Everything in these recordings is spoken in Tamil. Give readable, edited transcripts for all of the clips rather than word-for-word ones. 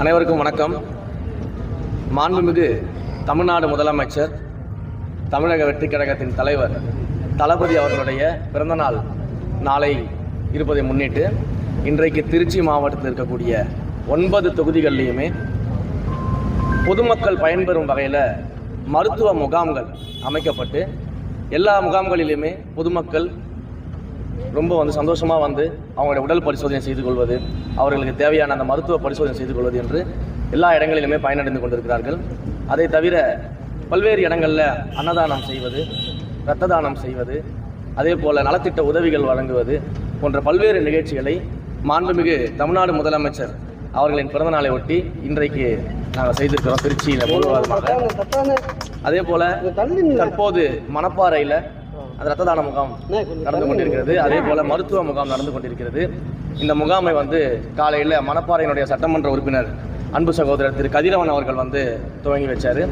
அனைவருக்கும் வணக்கம். மாண்புமிகு தமிழ்நாடு முதலமைச்சர், தமிழக வெற்றிக் கழகத்தின் தலைவர் தளபதி அவர்களுடைய பிறந்தநாள் நாளை இருப்பதை முன்னிட்டு இன்றைக்கு திருச்சி மாவட்டத்தில் இருக்கக்கூடிய 9 தொகுதிகளிலையுமே பொதுமக்கள் பயன்பெறும் வகையில் மருத்துவ முகாம்கள் அமைக்கப்பட்டு எல்லா முகாம்களிலுமே பொதுமக்கள் ரொம்ப சந்தோஷமாக அவங்களுடைய உடல் பரிசோதனை செய்து கொள்வது, அவர்களுக்கு தேவையான அந்த மருத்துவ பரிசோதனை செய்து கொள்வது என்று எல்லா இடங்களிலுமே பயனடைந்து கொண்டிருக்கிறார்கள். அதை தவிர பல்வேறு இடங்களில் அன்னதானம் செய்வது, இரத்த தானம் செய்வது, அதே போல் நலத்திட்ட உதவிகள் வழங்குவது போன்ற பல்வேறு நிகழ்ச்சிகளை மாண்புமிகு தமிழ்நாடு முதலமைச்சர் அவர்களின் பிறந்தநாளை ஒட்டி இன்றைக்கு நாங்கள் செய்திருக்கிறோம் திருச்சியில் முழுவதுமாக. அதே போல் தற்போது மணப்பாறையில் அந்த இரத்த தான முகாம் நடந்து கொண்டிருக்கிறது. அதே போல் மருத்துவ முகாம் நடந்து கொண்டிருக்கிறது. இந்த முகாமை காலையில் மணப்பாறையினுடைய சட்டமன்ற உறுப்பினர் அன்பு சகோதரர் திரு கதிரவன் அவர்கள் துவங்கி வச்சார்.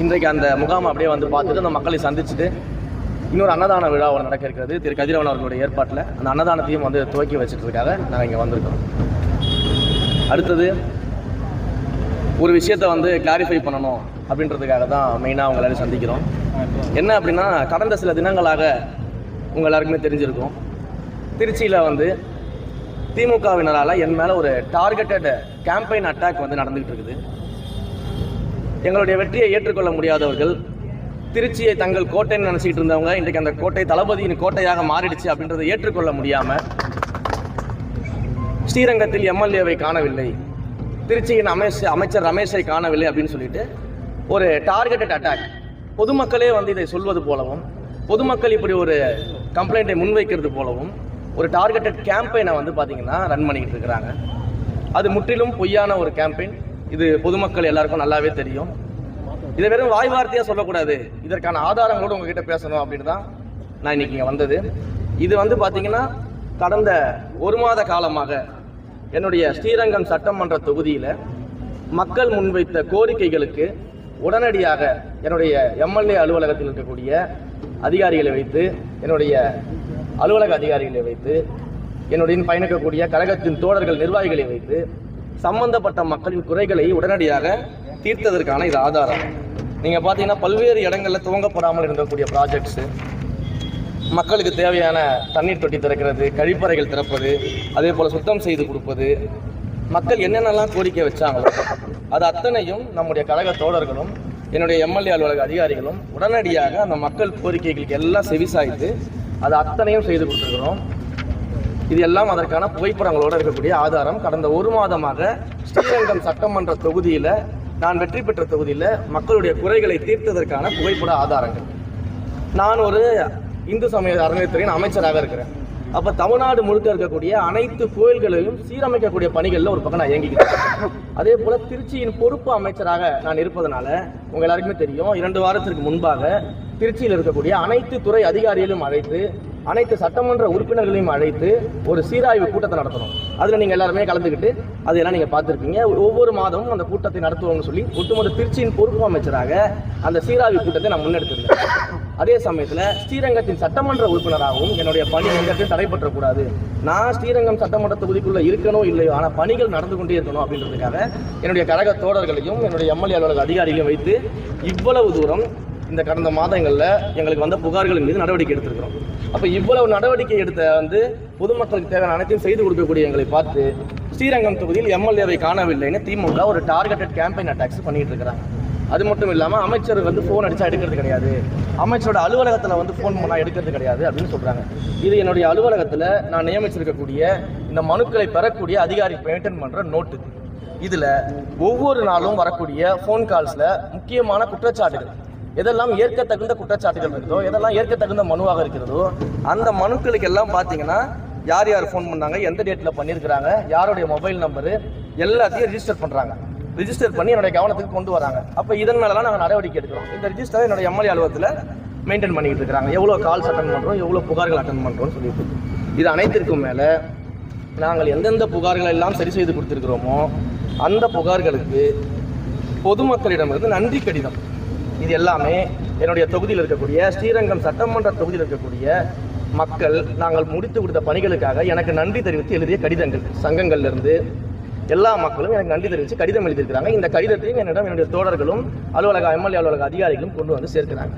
இன்றைக்கு அந்த முகாமை அப்படியே பார்த்துட்டு அந்த மக்களை சந்திச்சுட்டு இன்னொரு அன்னதான விழா நடக்க இருக்கிறது. திரு கதிரவன் அவர்களுடைய ஏற்பாட்டில் அந்த அன்னதானத்தையும் துவக்கி வச்சுக்கிறதுக்காக நாங்கள் இங்கே வந்திருக்கோம். அடுத்தது ஒரு விஷயத்தை கிளாரிஃபை பண்ணணும் அப்படின்றதுக்காக தான் மெயினாக அவங்க எல்லாரும் சந்திக்கிறோம். என்ன அப்படின்னா, கடந்த சில தினங்களாக உங்கள் எல்லாருக்குமே தெரிஞ்சிருக்கும், திருச்சியில் திமுகவினரால் என் மேலே ஒரு டார்கெட்டட் கேம்பெயின் அட்டாக் நடந்துகிட்டு இருக்குது. எங்களுடைய வெற்றியை ஏற்றுக்கொள்ள முடியாதவர்கள், திருச்சியை தங்கள் கோட்டைன்னு நினச்சிக்கிட்டு இருந்தவங்க இன்றைக்கு அந்த கோட்டை தளபதியின் கோட்டையாக மாறிடுச்சு அப்படின்றத ஏற்றுக்கொள்ள முடியாமல் ஸ்ரீரங்கத்தில் எம்எல்ஏவை காணவில்லை, திருச்சியின் அமைச்சர் ரமேஷை காணவில்லை அப்படின்னு சொல்லிட்டு ஒரு டார்கெட்டட் அட்டாக், பொதுமக்களே இதை சொல்வது போலவும், பொதுமக்கள் இப்படி ஒரு கம்ப்ளைண்ட்டை முன்வைக்கிறது போலவும் ஒரு டார்கெட்டட் கேம்பெயினை பார்த்தீங்கன்னா ரன் பண்ணிக்கிட்டு இருக்கிறாங்க. அது முற்றிலும் பொய்யான ஒரு கேம்பெயின். இது பொதுமக்கள் எல்லாருக்கும் நல்லாவே தெரியும். இதை வெறும் வாய் வார்த்தையாக சொல்லக்கூடாது, இதற்கான ஆதாரங்களோடு உங்ககிட்ட பேசணும் அப்படின்னு தான் நான் இன்னைக்கு இங்கே வந்தது. இது பார்த்தீங்கன்னா கடந்த ஒரு மாத காலமாக என்னுடைய ஸ்ரீரங்கம் சட்டமன்ற தொகுதியில் மக்கள் முன்வைத்த கோரிக்கைகளுக்கு உடனடியாக என்னுடைய எம்எல்ஏ அலுவலகத்தில் இருக்கக்கூடிய அதிகாரிகளை வைத்து, என்னுடைய அலுவலக அதிகாரிகளை வைத்து, என்னுடைய பயணிக்கக்கூடிய கழகத்தின் தோழர்கள் நிர்வாகிகளை வைத்து சம்பந்தப்பட்ட மக்களின் குறைகளை உடனடியாக தீர்த்ததற்கான இது ஆதாரம். நீங்கள் பார்த்தீங்கன்னா பல்வேறு இடங்களில் துவங்கப்படாமல் இருக்கக்கூடிய ப்ராஜெக்ட்ஸு, மக்களுக்கு தேவையான தண்ணீர் தொட்டி திறக்கிறது, கழிப்பறைகள் திறப்பது, அதே போல் சுத்தம் செய்து கொடுப்பது, மக்கள் என்னென்னலாம் கோரிக்கை வச்சாங்களோ அது அத்தனையும் நம்முடைய கழக தோழர்களும் என்னுடைய எம்எல்ஏ அலுவலக அதிகாரிகளும் உடனடியாக அந்த மக்கள் கோரிக்கைகளுக்கு எல்லாம் செவிசாய்த்து அது அத்தனையும் செய்து கொடுத்துருக்கிறோம். இது எல்லாம் அதற்கான புகைப்படங்களோடு இருக்கக்கூடிய ஆதாரம். கடந்த ஒரு மாதமாக ஸ்ரீரங்கம் சட்டமன்ற தொகுதியில், நான் வெற்றி பெற்ற தொகுதியில் மக்களுடைய குறைகளை தீர்த்ததற்கான புகைப்பட ஆதாரங்கள். நான் ஒரு இந்து சமய அறநிலையத்துறையின் அமைச்சராக இருக்கிறேன். அப்போ தமிழ்நாடு முழுக்க இருக்கக்கூடிய அனைத்து கோயில்களையும் சீரமைக்கக்கூடிய பணிகளில் ஒரு பக்கம் நான் இயங்கிக்கிறேன். அதே போல் திருச்சியின் பொறுப்பு அமைச்சராக நான் இருப்பதனால உங்கள் எல்லாருக்குமே தெரியும், 2 வாரத்திற்கு முன்பாக திருச்சியில் இருக்கக்கூடிய அனைத்து துறை அதிகாரிகளையும் அழைத்து, அனைத்து சட்டமன்ற உறுப்பினர்களையும் அழைத்து ஒரு சீராய்வு கூட்டத்தை நடத்தணும். அதில் நீங்கள் எல்லாருமே கலந்துக்கிட்டு அதையெல்லாம் நீங்கள் பார்த்துருப்பீங்க. ஒவ்வொரு மாதமும் அந்த கூட்டத்தை நடத்துவோம்னு சொல்லி ஒட்டுமொத்த திருச்சியின் பொறுப்பு அமைச்சராக அந்த சீராய்வு கூட்டத்தை நான் முன்னெடுத்திருந்தேன். அதே சமயத்தில் ஸ்ரீரங்கத்தின் சட்டமன்ற உறுப்பினராகவும் என்னுடைய பணி எங்கத்தையும் தடைபற்றக்கூடாது, நான் ஸ்ரீரங்கம் சட்டமன்ற தொகுதிக்குள்ளே இருக்கணும் இல்லையோ, ஆனால் பணிகள் நடந்து கொண்டே இருக்கணும் அப்படின்றதுக்காக என்னுடைய கழக தோழர்களையும் என்னுடைய எம்எல்ஏ அலுவலக அதிகாரிகளையும் வைத்து இவ்வளவு தூரம் இந்த கடந்த மாதங்களில் எங்களுக்கு வந்த புகார்களின் மீது நடவடிக்கை எடுத்திருக்கிறோம். அப்போ இவ்வளவு நடவடிக்கை எடுத்த பொதுமக்களுக்கு தேவையான அனைத்தையும் செய்து கொடுக்கக்கூடிய எங்களை பார்த்து ஸ்ரீரங்கம் தொகுதியில் எம்எல்ஏவை காணவில்லைன்னு திமுக ஒரு டார்கெட்டட் கேம்பெயின் அட்டாக்ஸ் பண்ணிட்டு இருக்கிறாங்க. அது மட்டும் இல்லாமல் அமைச்சர் ஃபோன் அடித்தா எடுக்கிறது கிடையாது, அமைச்சரோட அலுவலகத்தில் ஃபோன் பண்ணால் எடுக்கிறது கிடையாது அப்படின்னு சொல்கிறாங்க. இது என்னுடைய அலுவலகத்தில் நான் நியமிச்சிருக்கக்கூடிய இந்த மனுக்களை பெறக்கூடிய அதிகாரி மெயின்டைன் பண்ணுற நோட்டு. இதில் ஒவ்வொரு நாளும் வரக்கூடிய ஃபோன் கால்ஸில் முக்கியமான குற்றச்சாட்டுகள், எதெல்லாம் ஏற்கத்தகுந்த குற்றச்சாட்டுகள் இருக்கிறதோ, எதெல்லாம் ஏற்கத்தகுந்த மனுவாக இருக்கிறதோ அந்த மனுக்களுக்கு எல்லாம் பார்த்தீங்கன்னா யார் யார் ஃபோன் பண்ணாங்க, எந்த டேட்டில் பண்ணியிருக்கிறாங்க, யாருடைய மொபைல் நம்பரு எல்லாத்தையும் ரிஜிஸ்டர் பண்ணுறாங்க. ரிஜிஸ்டர் பண்ணி என்னுடைய கவனத்துக்கு கொண்டு வராங்க. அப்போ இதன் மேலெலாம் நாங்கள் நடவடிக்கை எடுக்கிறோம். இந்த ரிஜிஸ்டரை என்னுடைய எம்எல்ஏ அலுவலகத்தில் மெயின்டைன் பண்ணிக்கிட்டு இருக்கிறாங்க. எவ்வளோ கால்ஸ் அட்டன் பண்ணுறோம், எவ்வளோ புகார்கள் அட்டன் பண்ணுறோம்னு சொல்லிட்டு இது அனைத்திற்கும் மேலே நாங்கள் எந்தெந்த புகார்கள் எல்லாம் சரி செய்து கொடுத்துருக்கிறோமோ அந்த புகார்களுக்கு பொதுமக்களிடமிருந்து நன்றி கடிதம், இது எல்லாமே என்னுடைய தொகுதியில் இருக்கக்கூடிய ஸ்ரீரங்கம் சட்டமன்ற தொகுதியில் இருக்கக்கூடிய மக்கள் நாங்கள் முடித்து கொடுத்த பணிகளுக்காக எனக்கு நன்றி தெரிவித்து எழுதிய கடிதங்கள், சங்கங்கள்லேருந்து எல்லா மக்களும் எனக்கு நன்றி தெரிவித்து கடிதம் எழுதியிருக்கிறாங்க. இந்த கடிதத்தையும் என்னிடம் என்னுடைய தோழர்களும் எம்எல்ஏ அலுவலக அதிகாரிகளும் கொண்டு வந்து சேர்க்கிறாங்க.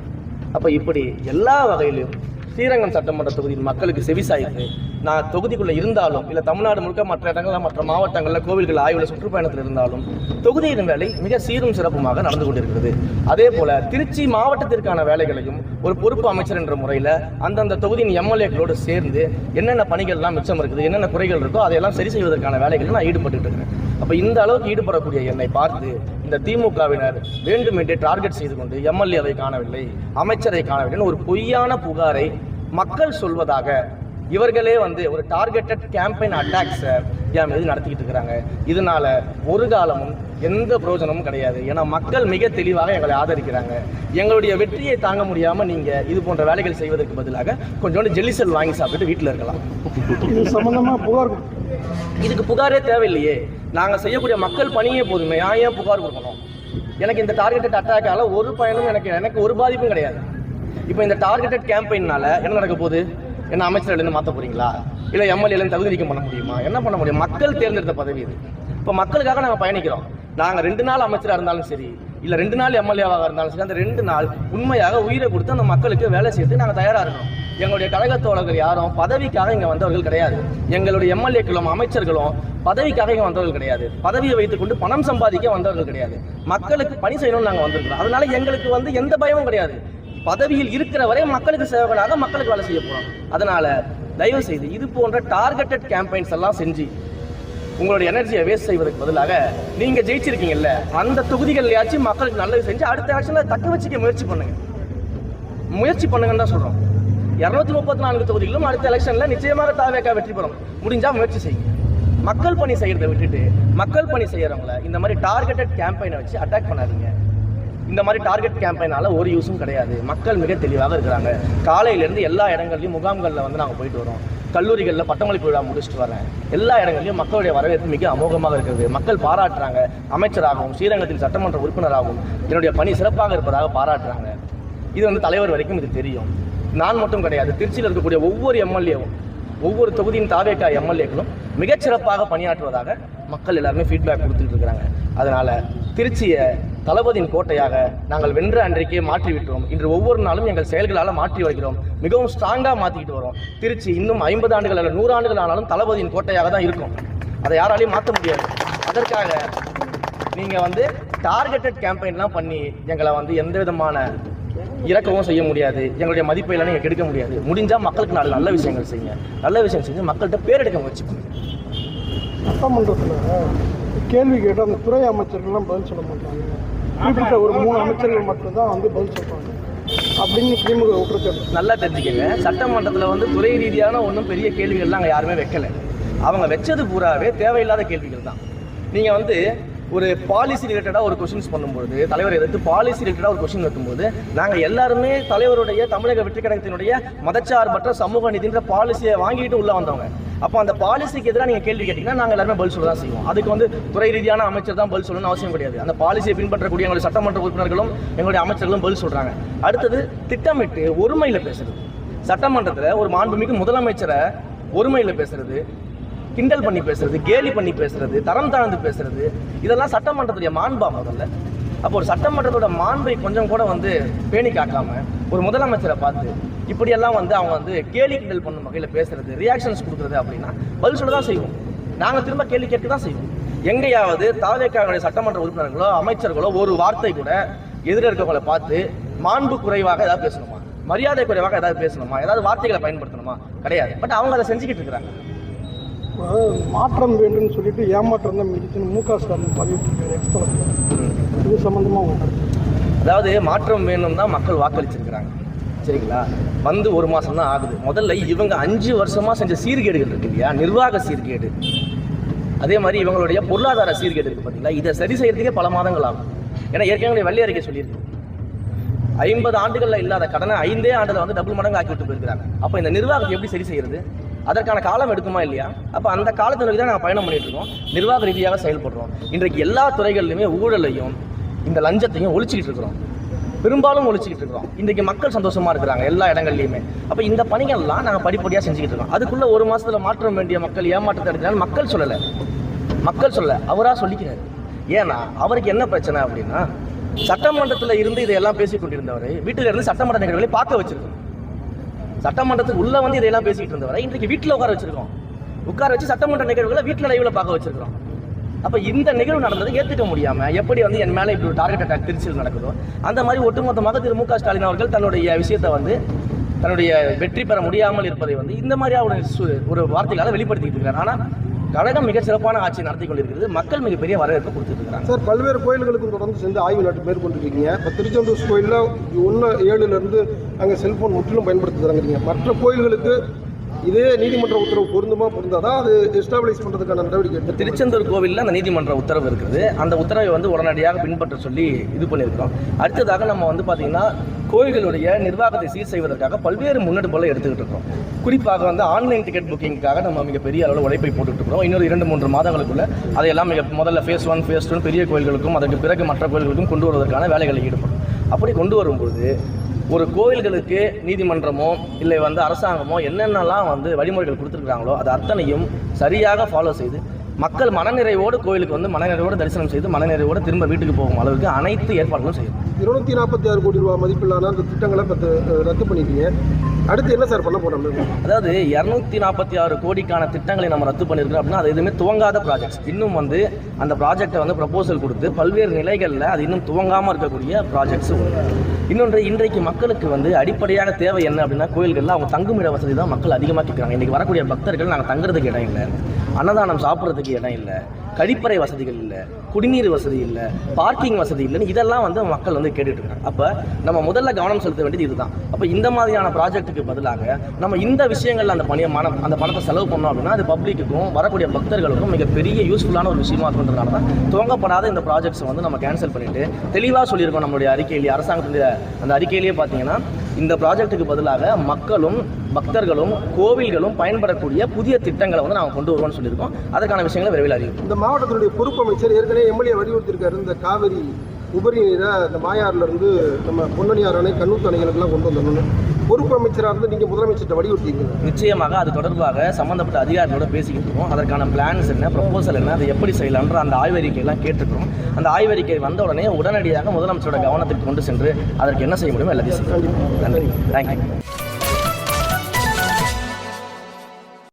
அப்போ இப்படி எல்லா வகையிலும் ஸ்ரீரங்கம் சட்டமன்ற தொகுதியில் மக்களுக்கு செவிசாய்த்து நான் தொகுதிக்குள்ளே இருந்தாலும் இல்லை தமிழ்நாடு முழுக்க மற்ற இடங்களில் மற்ற மாவட்டங்களில் கோவில்கள் ஆய்வில் சுற்றுப்பயணத்தில் இருந்தாலும் தொகுதியின் வேலை மிக சீரும் சிறப்புமாக நடந்து கொண்டிருக்கிறது. அதே போல திருச்சி மாவட்டத்திற்கான வேலைகளையும் ஒரு பொறுப்பு அமைச்சர் என்ற முறையில் அந்தந்த தொகுதியின் எம்எல்ஏக்களோடு சேர்ந்து என்னென்ன பணிகள்லாம் மிச்சம் இருக்குது, என்னென்ன குறைகள் இருக்கோ அதையெல்லாம் சரி செய்வதற்கான வேலைகளில் நான் ஈடுபட்டு இருக்கிறேன். அப்போ இந்த அளவுக்கு ஈடுபடக்கூடிய என்னை பார்த்து இந்த திமுகவினர் வேண்டுமென்றே டார்கெட் செய்து கொண்டு எம்எல்ஏவை காணவில்லை, அமைச்சரை காணவில்லைன்னு ஒரு பொய்யான புகாரை மக்கள் சொல்வதாக இவர்களே வந்து ஒரு டார்கெட்டட் கேம்பெயின் அட்டாக்ஸை என் மீது நடத்திக்கிட்டு இருக்கிறாங்க. இதனால ஒரு காலமும் எந்த பிரயோஜனமும் கிடையாது. ஏன்னா மக்கள் மிக தெளிவாக எங்களை ஆதரிக்கிறாங்க. எங்களுடைய வெற்றியை தாங்க முடியாமல் நீங்கள் இது போன்ற வேலைகள் செய்வதற்கு பதிலாக கொஞ்சோண்டு ஜெல்லிசல் வாங்கி சாப்பிட்டு வீட்டில் இருக்கலாம். இது சம்பந்தமாக புகார், இதுக்கு புகாரே தேவையில்லையே. நாங்கள் செய்யக்கூடிய மக்கள் பணியே போதுமே, ஏன் புகார் கொடுக்கணும்? எனக்கு இந்த டார்கெட்டட் அட்டாக்கால ஒரு பயனும் எனக்கு ஒரு பாதிப்பும் கிடையாது. இப்போ இந்த டார்கெட்டட் கேம்பெயினால என்ன நடக்க போகுது? என்ன அமைச்சர்லேருந்து மாற்ற போறீங்களா? இல்லை எம்எல்ஏலேருந்து தகுதி நீக்கம் பண்ண முடியுமா? என்ன பண்ண முடியும்? மக்கள் தேர்ந்தெடுத்த பதவி இது. இப்போ மக்களுக்காக நாங்கள் பயணிக்கிறோம். நாங்கள் 2 நாள் அமைச்சராக இருந்தாலும் சரி, இல்லை 2 நாள் எம்எல்ஏவாக இருந்தாலும் சரி, அந்த 2 நாள் உண்மையாக உயிரை கொடுத்து அந்த மக்களுக்கு வேலை செய்து நாங்கள் தயாராக இருக்கோம். எங்களுடைய கழக தோழர்கள் யாரும் பதவிக்காக இங்கே வந்தவர்கள் கிடையாது. எங்களுடைய எம்எல்ஏக்களும் அமைச்சர்களும் பதவிக்காக இங்கே வந்தவர்கள் கிடையாது. பதவியை வைத்துக்கொண்டு பணம் சம்பாதிக்க வந்தவர்கள் கிடையாது. மக்களுக்கு பணி செய்யணும்னு நாங்கள் வந்திருக்கிறோம். அதனால எங்களுக்கு வந்து எந்த பயமும் கிடையாது. பதவியில் இருக்கிற வரை மக்களுக்கு சேவகனாக மக்களுக்கு வேலை செய்ய போகிறோம். அதனால தயவு செய்து இது போன்ற டார்கெட்டட் கேம்பெயின்ஸ் எல்லாம் செஞ்சு உங்களுடைய எனர்ஜியை வேஸ்ட் செய்வதற்கு பதிலாக நீங்க ஜெயிச்சிருக்கீங்கல்ல, அந்த தொகுதிகள்லயாச்சும் மக்களுக்கு நல்லது செஞ்சு அடுத்த எலெக்ஷன்ல தக்க வச்சுக்க முயற்சி பண்ணுங்கன்னு தான் சொல்றோம். 234 தொகுதிகளும் அடுத்த எலெக்ஷன்ல நிச்சயமாக தாவேக்கா வெற்றி பெறும். முடிஞ்சா முயற்சி செய்யுங்க. மக்கள் பணி செய்யறதை விட்டுட்டு மக்கள் பணி செய்யறவங்களை இந்த மாதிரி டார்கெட்டட் கேம்பெயினை வச்சு அட்டாக் பண்ணாதீங்க. இந்த மாதிரி டார்கெட் கேம்பெயினால ஒரு யூஸும் கிடையாது. மக்கள் மிக தெளிவாக இருக்கிறாங்க. காலையிலேருந்து எல்லா இடங்கள்லையும் முகாம்களில் வந்து நாங்கள் போயிட்டு வரோம். கல்லூரிகளில் பட்டமளிப்பு விழா முடிச்சுட்டு வரேன். எல்லா இடங்கள்லையும் மக்களுடைய வரவேற்பு மிக அமோகமாக இருக்கிறது. மக்கள் பாராட்டுறாங்க. அமைச்சராகவும் ஸ்ரீரங்கத்தின் சட்டமன்ற உறுப்பினராகவும் என்னுடைய பணி சிறப்பாக இருப்பதாக பாராட்டுறாங்க. இது வந்து தலைவர் வரைக்கும் இது தெரியும். நான் மட்டும் கிடையாது, திருச்சியில் இருக்கக்கூடிய ஒவ்வொரு எம்எல்ஏவும் ஒவ்வொரு தொகுதியின் தாவேக்கா எம்எல்ஏக்களும் மிகச்சிறப்பாக பணியாற்றுவதாக மக்கள் எல்லாருமே ஃபீட்பேக் கொடுத்துட்டு இருக்கிறாங்க. அதனால திருச்சியை தளபதியின் கோட்டையாக நாங்கள் வென்ற அன்றைக்கே மாற்றிவிட்டோம். இன்று ஒவ்வொரு நாளும் எங்கள் செயல்களால் மாற்றி வருகிறோம். மிகவும் ஸ்ட்ராங்காக மாற்றிக்கிட்டு வரோம். திருச்சி இன்னும் 50 ஆண்டுகள் அல்ல 100 ஆண்டுகள் ஆனாலும் தளபதியின் கோட்டையாக தான் இருக்கும். அதை யாராலையும் மாற்ற முடியாது. அதற்காக நீங்கள் வந்து டார்கெட்டட் கேம்பெயின்லாம் பண்ணி எங்களை வந்து எந்த விதமான இறக்கவும் செய்ய முடியாது. எங்களுடைய மதிப்பெல்லாம் நீங்கள் கெடுக்க முடியாது. முடிஞ்சால் மக்களுக்கு நல்ல விஷயங்கள் செய்யுங்க. நல்ல விஷயம் செஞ்சு மக்கள்கிட்ட பேரெடுக்க முயற்சி பண்ணுங்க. சட்டமன்றத்தில் கேள்வி கேட்டால் அந்த துறை அமைச்சர்கள்லாம் பதில் சொல்ல மாட்டாங்க. குறிப்பிட்ட ஒரு 3 அமைச்சர்கள் மட்டும்தான் வந்து பதில் சொல்கிறாங்க அப்படின்னு திமுக குற்றச்சாட்டு. நல்லா தெரிஞ்சுக்கங்க, சட்டமன்றத்தில் வந்து துறை ரீதியான ஒன்றும் பெரிய கேள்விகள்லாம் அங்கே யாருமே வைக்கலை. அவங்க வச்சது பூராவே தேவையில்லாத கேள்விகள் தான். நீங்கள் வந்து ஒரு பாலிசி ரிலேட்டடாக ஒரு கொஸ்டின்ஸ் பண்ணும்போது, தலைவர் எதிர்த்து பாலிசி ரிலேட்டடாக ஒரு கொஸ்டின் வைக்கும்போது, நாங்கள் எல்லாருமே தலைவருடைய தமிழக வெற்றி கழகத்தினுடைய மதச்சார்பற்ற சமூக நீதின்ற பாலிசியை வாங்கிட்டு உள்ளே வந்தவங்க. அப்போ அந்த பாலிசிக்கு எதிராக நீங்கள் கேள்வி கேட்டிங்கன்னா நாங்கள் எல்லாருமே பதில் சொல்ல தான் செய்வோம். அதுக்கு வந்து துறை ரீதியான அமைச்சர் தான் பதில் சொல்லணும்னு அவசியம் கிடையாது. அந்த பாலிசியை பின்பற்றக்கூடிய எங்களுடைய சட்டமன்ற உறுப்பினர்களும் எங்களுடைய அமைச்சர்களும் பதில் சொல்கிறாங்க. அடுத்தது திட்டமிட்டு ஒருமையில் பேசுறது. சட்டமன்றத்தில் ஒரு மாண்புமிகு முதலமைச்சரை ஒருமையில் பேசுறது, கிண்டல் பண்ணி பேசுறது, கேலி பண்ணி பேசுறது, தரம் தாழ்ந்து பேசுறது, இதெல்லாம் சட்டமன்றத்துடைய மாண்பா முதல்ல. அப்போ ஒரு சட்டமன்றத்தோட மாண்பை கொஞ்சம் கூட வந்து பேணி காக்காம ஒரு முதலமைச்சரை பார்த்து இப்படியெல்லாம் வந்து அவங்க வந்து கேலி கிண்டல் பண்ணும் வகையில் பேசுறது, ரியாக்ஷன்ஸ் கொடுக்குறது அப்படின்னா பதில் சொல்ல தான் செய்வோம். நாங்கள் திரும்ப கேள்வி கேட்க தான் செய்வோம். எங்கேயாவது தாவேக்காவுடைய சட்டமன்ற உறுப்பினர்களோ அமைச்சர்களோ ஒரு வார்த்தை கூட எதிர இருக்கவங்களை பார்த்து மாண்பு குறைவாக ஏதாவது பேசணுமா, மரியாதை குறைவாக ஏதாவது பேசணுமா, ஏதாவது வார்த்தைகளை பயன்படுத்தணுமா? கிடையாது. பட் அவங்க அதை செஞ்சுக்கிட்டு இருக்கிறாங்க. மாற்றம் வேண்டும் சொல்லிட்டு ஏமாற்றம் தான் மிதிச்சுன்னு மு.க. ஸ்டாலின் பதிவிட்டிருக்காரு. இது சம்பந்தமாக அதாவது மாற்றம் வேணும் தான் மக்கள் வாக்களிச்சிருக்கிறாங்க. சரிங்களா? வந்து 1 மாதம் தான் ஆகுது. முதல்ல இவங்க 5 வருஷமாக செஞ்ச சீர்கேடுகள் இருக்கு இல்லையா, நிர்வாக சீர்கேடு, அதே மாதிரி இவங்களுடைய பொருளாதார சீர்கேடு இருக்குது பார்த்தீங்களா, இதை சரி செய்யறதுக்கே பல மாதங்கள் ஆகும். ஏன்னா ஏற்கனவே வெள்ளை அறிக்கை சொல்லியிருக்கு 50 ஆண்டுகளில் இல்லாத கடனை 5 ஆண்டில் வந்து டபுள் மடங்கு ஆக்கி விட்டு போயிருக்கிறாங்க. அப்போ இந்த நிர்வாகத்தை எப்படி சரி செய்யறது? அதற்கான காலம் எடுக்குமா இல்லையா? அப்போ அந்த காலத்தை நோக்கி தான் நாங்கள் பயணம் பண்ணிட்டு இருக்கோம். நிர்வாக ரீதியாக செயல்படுறோம். இன்றைக்கு எல்லா துறைகளிலுமே ஊழலையும் இந்த லஞ்சத்தையும் ஒழிச்சிக்கிட்டு இருக்கிறோம். பெரும்பாலும் ஒழிச்சிக்கிட்டு இருக்கிறோம். இன்றைக்கு மக்கள் சந்தோஷமா இருக்கிறாங்க எல்லா இடங்கள்லையுமே. அப்போ இந்த பணிகள்லாம் நாங்கள் படிப்படியாக செஞ்சுக்கிட்டு இருக்கோம். அதுக்குள்ள 1 மாதத்துல மாற்றம் வேண்டிய மக்கள் ஏமாற்றத்தை அடைஞ்சாலும் மக்கள் சொல்லலை. மக்கள் சொல்ல, அவராக சொல்லிக்கிறார். ஏன்னா அவருக்கு என்ன பிரச்சனை அப்படின்னா, சட்டமன்றத்தில் இருந்து இதையெல்லாம் பேசிக் கொண்டிருந்தவரை வீட்டில் இருந்து சட்டமன்ற நிகழ்வுகளை பார்க்க வச்சிருக்கோம். சட்டமன்றத்துக்கு உள்ள வந்து இதையெல்லாம் பேசிக்கிட்டு இருந்தவரை இன்றைக்கு வீட்டில் உட்கார வச்சிருக்கோம். உட்கார வச்சு சட்டமன்ற நிகழ்வுகளை வீட்டில் லைவில் பார்க்க வச்சிருக்கிறோம். அப்போ இந்த நிகழ்வு நடந்ததை ஏற்றுக்க முடியாமல் எப்படி வந்து என் மேலே இப்படி ஒரு டார்கெட் அட்டாக் திருச்சியில் நடக்குதோ அந்த மாதிரி ஒட்டுமொத்தமாக திரு மு க ஸ்டாலின் அவர்கள் தன்னுடைய விஷயத்தை வந்து தன்னுடைய வெற்றி பெற முடியாமல் இருப்பதை வந்து இந்த மாதிரியாக ஒரு வார்த்தைகளால் வெளிப்படுத்திட்டு இருக்கிறார். ஆனால் கழகம் மிக சிறப்பான ஆட்சி நடத்தி கொண்டிருக்கிறது. மக்கள் மிகப்பெரிய வரவேற்பு கொடுத்துட்டு இருக்காங்க. சார், பல்வேறு கோயில்களுக்கும் தொடர்ந்து சேர்ந்து ஆய்வு நாட்டு மேற்கொண்டிருக்கீங்க. இப்போ திருச்செந்தூர் கோயிலில் 1-7 அங்கே செல்போன் முற்றிலும் பயன்படுத்துகிறாங்க. மற்ற கோயில்களுக்கு இதே நீதிமன்ற உத்தரவு பொருந்தாதான் அது எஸ்டாப்ளிஷ் பண்ணுறதுக்கான நடவடிக்கை எடுத்து. திருச்செந்தூர் கோவிலில் அந்த நீதிமன்ற உத்தரவு இருக்குது. அந்த உத்தரவை வந்து உடனடியாக பின்பற்ற சொல்லி இது பண்ணியிருக்கிறோம். அடுத்ததாக நம்ம வந்து பார்த்திங்கன்னா கோயில்களுடைய நிர்வாகத்தை சீர் செய்வதற்காக பல்வேறு முன்னெடுப்புகளை எடுத்துக்கிட்டு இருக்கோம். குறிப்பாக வந்து ஆன்லைன் டிக்கெட் புக்கிங்காக நம்ம மிகப்பெரிய அளவில் உழைப்பை போட்டுட்டு இருக்கிறோம். இன்னொரு 2-3 மாதங்களுக்குள்ள அதையெல்லாம் முதல்ல ஃபேஸ் 1 ஃபேஸ் 2 பெரிய கோயில்களுக்கும் அதற்கு பிறகு மற்ற கோயில்களுக்கும் கொண்டு வருவதற்கான வேலைகளை ஈடுபடும். அப்படி கொண்டு வரும்போது ஒரு கோயில்களுக்கு நீதிமன்றமோ இல்லை வந்து அரசாங்கமோ என்னென்னலாம் வந்து வழிமுறைகள் கொடுத்துருக்குறாங்களோ அது அத்தனையும் சரியாக ஃபாலோ செய்து மக்கள் மனநிறைவோடு கோயிலுக்கு வந்து மனநிறைவோடு தரிசனம் செய்து மனநிறைவோடு திரும்ப வீட்டுக்கு போகும் அளவுக்கு அனைத்து ஏற்பாடுகளும் செய்யும். 246 கோடி ரூபாய் மதிப்பிலான அந்த திட்டங்களை ரத்து பண்ணிட்டீங்க. அடுத்து என்ன சார் பண்ண போகிறோம்? அதாவது 246 கோடிக்கான திட்டங்களை நம்ம ரத்து பண்ணியிருக்கிறோம் அப்படின்னா அது எதுவுமே துவங்காத ப்ராஜெக்ட்ஸ். இன்னும் வந்து அந்த ப்ராஜெக்டை வந்து ப்ரப்போசல் கொடுத்து பல்வேறு நிலைகளில் அது இன்னும் துவங்காமல் இருக்கக்கூடிய ப்ராஜெக்ட்ஸ். இன்னொன்று, இன்றைக்கு மக்களுக்கு வந்து அடிப்படையாக தேவை என்ன அப்படின்னா கோயில்களில் அவங்க தங்குமிட வசதி தான் மக்கள் அதிகமாக கேட்குறாங்க. இன்றைக்கி வரக்கூடிய பக்தர்கள் நாங்கள் தங்குறதுக்கு இடம் இல்லை, அன்னதானம் சாப்பிட்றதுக்கு இடம் இல்லை, கழிப்பறை வசதிகள் இல்லை, குடிநீர் வசதி இல்லை, பார்க்கிங் வசதி இல்லைன்னு இதெல்லாம் வந்து மக்கள் வந்து கேட்டுட்டு இருக்காங்க. அப்போ நம்ம முதல்ல கவனம் செலுத்த வேண்டியது இதுதான். அப்போ இந்த மாதிரியான ப்ராஜெக்ட்டுக்கு பதிலாக நம்ம இந்த விஷயங்களில் அந்த பணத்தை செலவு பண்ணோம் அப்படின்னா அது பப்ளிக்குக்கும் வரக்கூடிய பக்தர்களுக்கும் மிகப்பெரிய யூஸ்ஃபுல்லான ஒரு விஷயமா இருக்குன்றதுனால தான் துவங்கப்படாத இந்த ப்ராஜெக்ட்ஸ் வந்து நம்ம கேன்சல் பண்ணிட்டு தெளிவாக சொல்லியிருக்கோம் நம்மளுடைய அறிக்கையிலேயே. அரசாங்கத்துடைய அந்த அறிக்கையிலேயே பார்த்தீங்கன்னா இந்த ப்ராஜெக்ட்டுக்கு பதிலாக மக்களும் பக்தர்களும் கோவில்களும் பயன்படக்கூடிய புதிய திட்டங்களை வந்து நாங்கள் கொண்டு வருவோம்னு சொல்லியிருக்கோம். அதற்கான விஷயங்களை விரைவில் அறிவிக்கும். இந்த மாவட்டத்தினுடைய பொறுப்பு அமைச்சர் ஏற்கனவே எம்எல்ஏ வலியுறுத்தியிருக்காரு. இந்த காவிரி உபரி நீரை இந்த மாயாறுலேருந்து நம்ம பொன்னணியார் அணை கண்ணூர் அணைகளுக்கெல்லாம் கொண்டு வந்துடணும். பொறுப்பு அமைச்சராக இருந்து நீங்கள் முதலமைச்சர்கிட்ட வலியுறுத்திங்க. நிச்சயமாக அது தொடர்பாக சம்மந்தப்பட்ட அதிகாரிகளோட பேசிக்கிட்டு இருக்கோம். அதற்கான பிளான்ஸ் என்ன, ப்ரொபோசல் என்ன, அதை எப்படி செய்யலான்ற அந்த ஆய்வறிக்கையெல்லாம் கேட்டுக்கிறோம். அந்த ஆய்வறிக்கை வந்த உடனே உடனடியாக முதலமைச்சரோட கவனத்துக்கு கொண்டு சென்று அதற்கு என்ன செய்ய முடியுமோ எல்லாத்தையும் செய்யும். நன்றி, தேங்க்யூ.